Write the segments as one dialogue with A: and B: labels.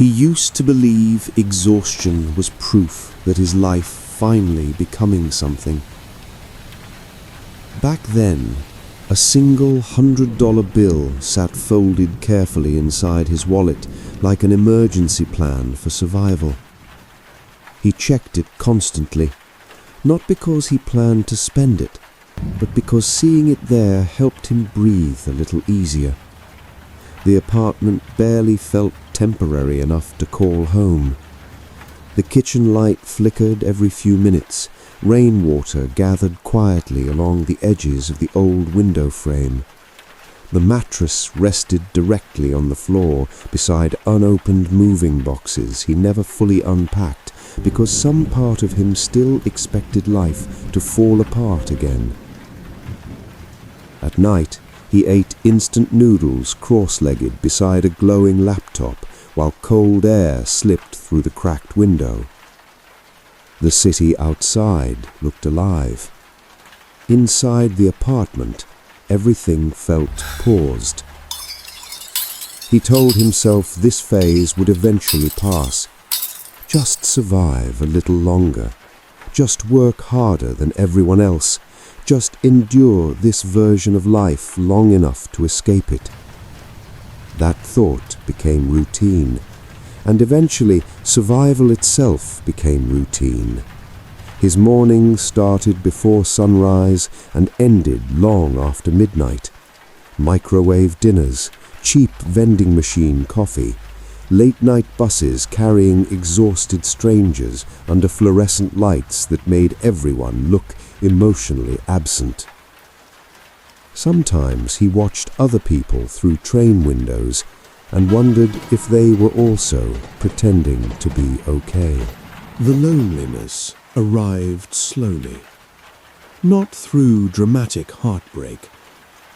A: He used to believe exhaustion was proof that his life finally becoming something. Back then, a single $100 bill sat folded carefully inside his wallet like an emergency plan for survival. He checked it constantly, not because he planned to spend it, but because seeing it there helped him breathe a little easier. The apartment barely felt temporary enough to call home. The kitchen light flickered every few minutes. Rainwater gathered quietly along the edges of the old window frame. The mattress rested directly on the floor beside unopened moving boxes he never fully unpacked because some part of him still expected life to fall apart again. At night, he ate instant noodles cross-legged beside a glowing laptop while cold air slipped through the cracked window. The city outside looked alive. Inside the apartment, everything felt paused. He told himself this phase would eventually pass. Just survive a little longer. Just work harder than everyone else. Just endure this version of life long enough to escape it. That thought became routine, and eventually survival itself became routine. His morning started before sunrise and ended long after midnight. Microwave dinners, cheap vending machine coffee, late-night buses carrying exhausted strangers under fluorescent lights that made everyone look emotionally absent. Sometimes he watched other people through train windows and wondered if they were also pretending to be okay. The loneliness arrived slowly, not through dramatic heartbreak,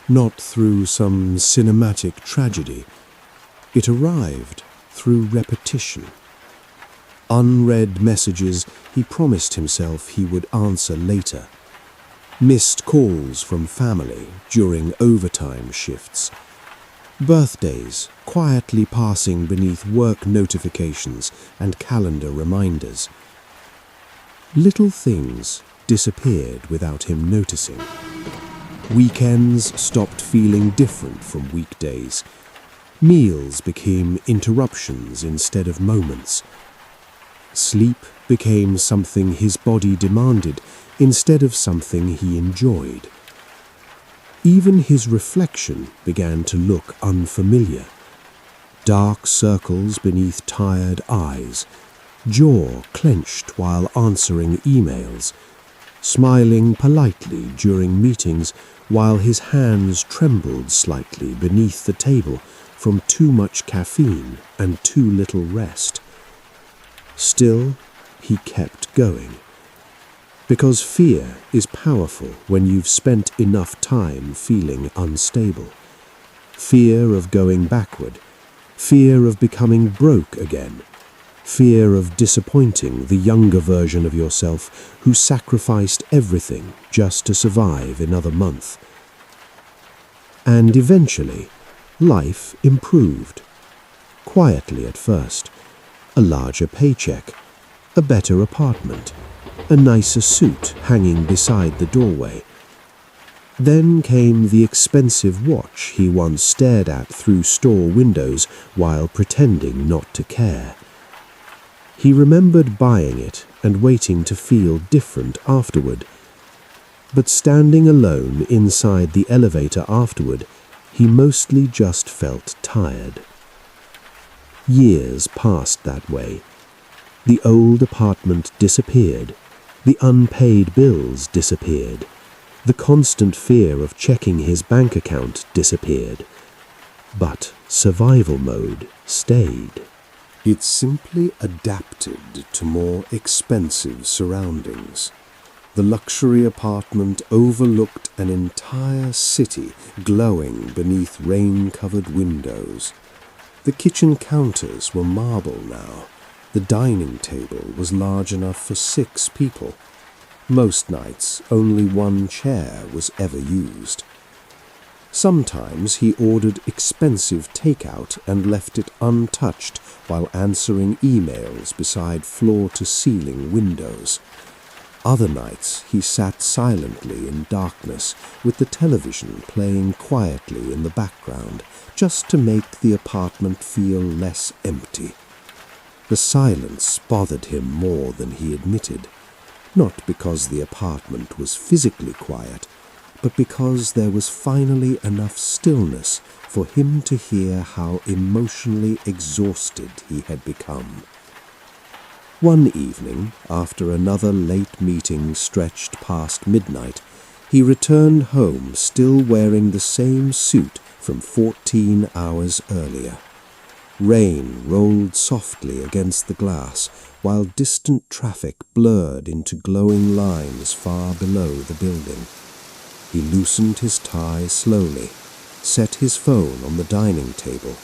A: not through some cinematic tragedy. It arrived through repetition. Unread messages he promised himself he would answer later. Missed calls from family during overtime shifts. Birthdays quietly passing beneath work notifications and calendar reminders. Little things disappeared without him noticing. Weekends stopped feeling different from weekdays. Meals became interruptions instead of moments. Sleep became something his body demanded instead of something he enjoyed. Even his reflection began to look unfamiliar. Dark circles beneath tired eyes, jaw clenched while answering emails, smiling politely during meetings while his hands trembled slightly beneath the table from too much caffeine and too little rest. Still, he kept going. Because fear is powerful when you've spent enough time feeling unstable. Fear of going backward. Fear of becoming broke again. Fear of disappointing the younger version of yourself who sacrificed everything just to survive another month. And eventually, life improved. Quietly at first. A larger paycheck. A better apartment. A nicer suit hanging beside the doorway. Then came the expensive watch he once stared at through store windows while pretending not to care. He remembered buying it and waiting to feel different afterward. But standing alone inside the elevator afterward, he mostly just felt tired. Years passed that way. The old apartment disappeared. The unpaid bills disappeared. The constant fear of checking his bank account disappeared. But survival mode stayed. It simply adapted to more expensive surroundings. The luxury apartment overlooked an entire city glowing beneath rain-covered windows. The kitchen counters were marble now. The dining table was large enough for 6 people. Most nights, only one chair was ever used. Sometimes he ordered expensive takeout and left it untouched while answering emails beside floor-to-ceiling windows. Other nights he sat silently in darkness with the television playing quietly in the background just to make the apartment feel less empty. The silence bothered him more than he admitted, not because the apartment was physically quiet, but because there was finally enough stillness for him to hear how emotionally exhausted he had become. One evening, after another late meeting stretched past midnight, he returned home still wearing the same suit from 14 hours earlier. Rain rolled softly against the glass, while distant traffic blurred into glowing lines far below the building. He loosened his tie slowly, set his phone on the dining table,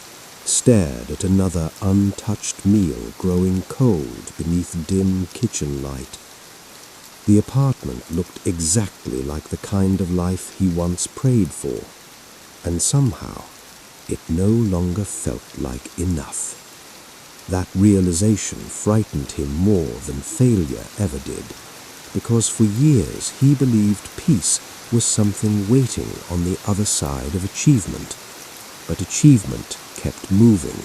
A: stared at another untouched meal growing cold beneath dim kitchen light. The apartment looked exactly like the kind of life he once prayed for, and somehow it no longer felt like enough. That realization frightened him more than failure ever did, because for years he believed peace was something waiting on the other side of achievement. But achievement kept moving.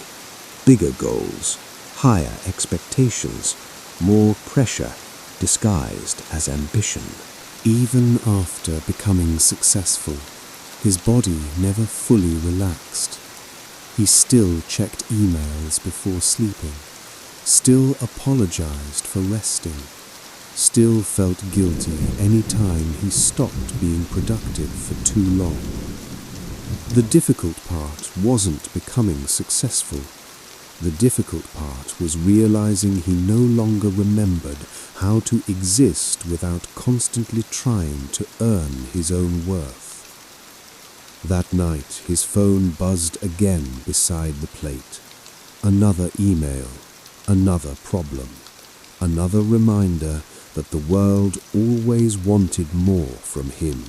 A: Bigger goals, higher expectations, more pressure disguised as ambition. Even after becoming successful, his body never fully relaxed. He still checked emails before sleeping, still apologized for resting, still felt guilty any time he stopped being productive for too long. The difficult part wasn't becoming successful. The difficult part was realizing he no longer remembered how to exist without constantly trying to earn his own worth. That night, his phone buzzed again beside the plate. Another email, another problem, another reminder that the world always wanted more from him.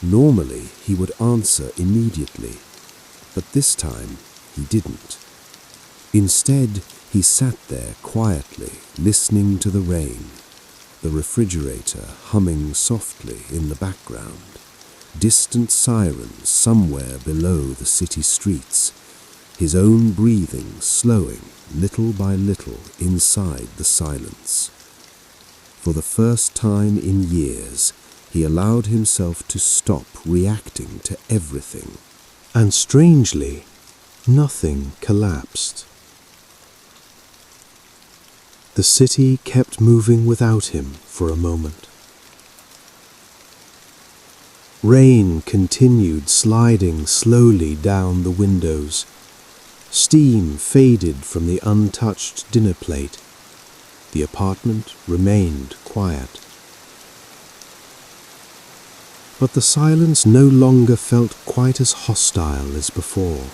A: Normally, he would answer immediately, but this time he didn't. Instead, he sat there quietly, listening to the rain, the refrigerator humming softly in the background, distant sirens somewhere below the city streets, his own breathing slowing little by little inside the silence. For the first time in years, he allowed himself to stop reacting to everything. And strangely, nothing collapsed. The city kept moving without him for a moment. Rain continued sliding slowly down the windows. Steam faded from the untouched dinner plate. The apartment remained quiet. But the silence no longer felt quite as hostile as before.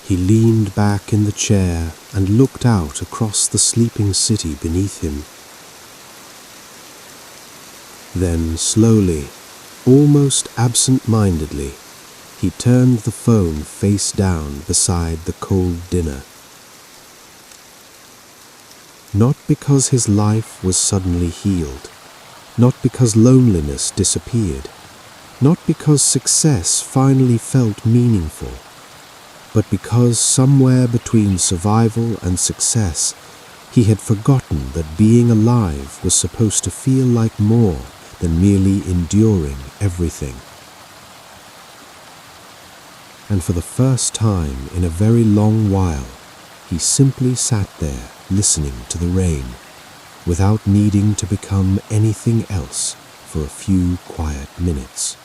A: He leaned back in the chair and looked out across the sleeping city beneath him. Then slowly, almost absent-mindedly, he turned the phone face down beside the cold dinner. Not because his life was suddenly healed, not because loneliness disappeared, not because success finally felt meaningful, but because somewhere between survival and success, he had forgotten that being alive was supposed to feel like more than merely enduring everything. And for the first time in a very long while, he simply sat there listening to the rain, without needing to become anything else for a few quiet minutes.